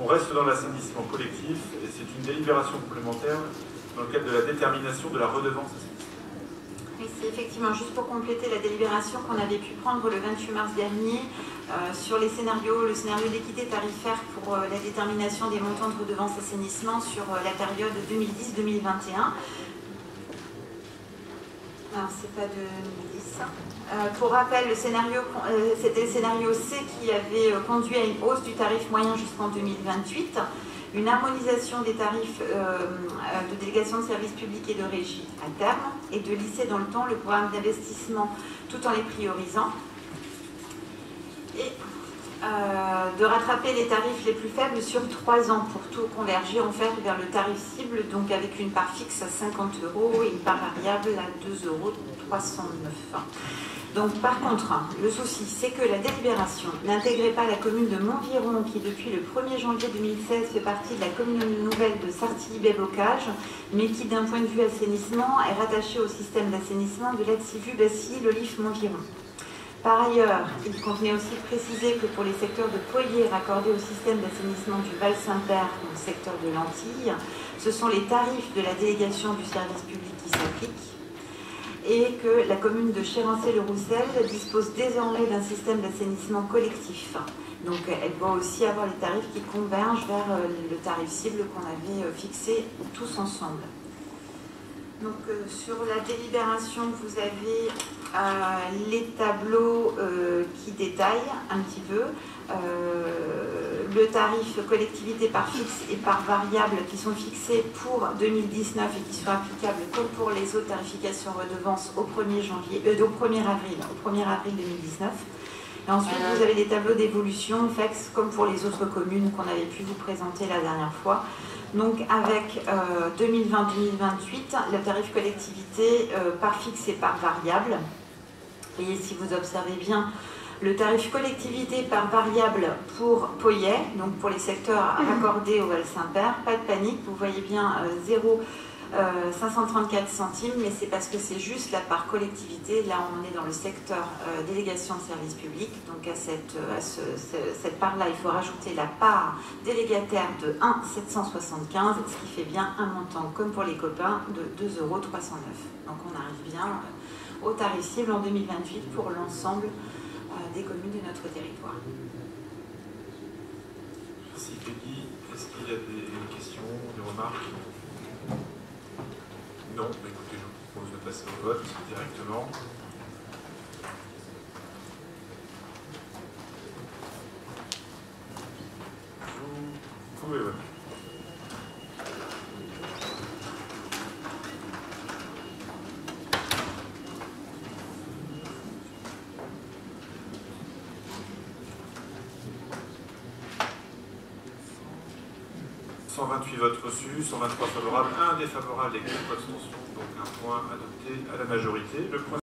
reste dans l'assainissement collectif et c'est une délibération complémentaire dans le cadre de la détermination de la redevance assainissement. Oui, c'est effectivement juste pour compléter la délibération qu'on avait pu prendre le 28 mars dernier sur les scénarios, le scénario d'équité tarifaire pour la détermination des montants de redevance assainissement sur la période 2010-2021. Alors, c'est pas de 2010. Pour rappel, c'était le scénario C qui avait conduit à une hausse du tarif moyen jusqu'en 2028, une harmonisation des tarifs de délégation de services publics et de régie à terme, et de lisser dans le temps le programme d'investissement tout en les priorisant, et de rattraper les tarifs les plus faibles sur 3 ans pour tout converger en fait vers le tarif cible, donc avec une part fixe à 50 € et une part variable à 2,309 €. Donc par contre, le souci, c'est que la délibération n'intégrait pas la commune de Montviron, qui depuis le 1er janvier 2016 fait partie de la commune nouvelle de Sartilly-Bébocage, mais qui d'un point de vue assainissement est rattachée au système d'assainissement de l'Aide-Sivu-Bassy-Lolif-Montviron. Par ailleurs, il convenait aussi de préciser que pour les secteurs de Poyer raccordés au système d'assainissement du Val-Saint-Père, dans le secteur de l'Antille, ce sont les tarifs de la délégation du service public qui s'appliquent, et que la commune de Chérancé-le-Roussel dispose désormais d'un système d'assainissement collectif. Donc elle doit aussi avoir les tarifs qui convergent vers le tarif cible qu'on avait fixé tous ensemble. Donc sur la délibération, vous avez les tableaux qui détaillent un petit peu le tarif collectivité par fixe et par variable qui sont fixés pour 2019 et qui sont applicables comme pour les autres tarifications redevances au 1er avril 2019. Et ensuite, vous avez des tableaux d'évolution faits comme pour les autres communes qu'on avait pu vous présenter la dernière fois. Donc avec 2020-2028, le tarif collectivité par fixe et par variable. Et si vous observez bien, le tarif collectivité par variable pour Poyer, donc pour les secteurs raccordés au Val-Saint-Père, pas de panique, vous voyez bien 0,534 centimes, mais c'est parce que c'est juste la part collectivité. Là, on est dans le secteur délégation de services publics, donc à cette part-là, il faut rajouter la part délégataire de 1,775, ce qui fait bien un montant, comme pour les copains, de 2,309 €. Donc on arrive bien au tarif cible en 2028 pour l'ensemble des communes de notre territoire. Merci Peggy. Est-ce qu'il y a des questions, des remarques? Non, écoutez, je vous propose de passer au vote directement. Vous pouvez voter. Votes reçus, 123 favorables, 1 défavorable et 4 abstentions, donc un point adopté à la majorité. Le point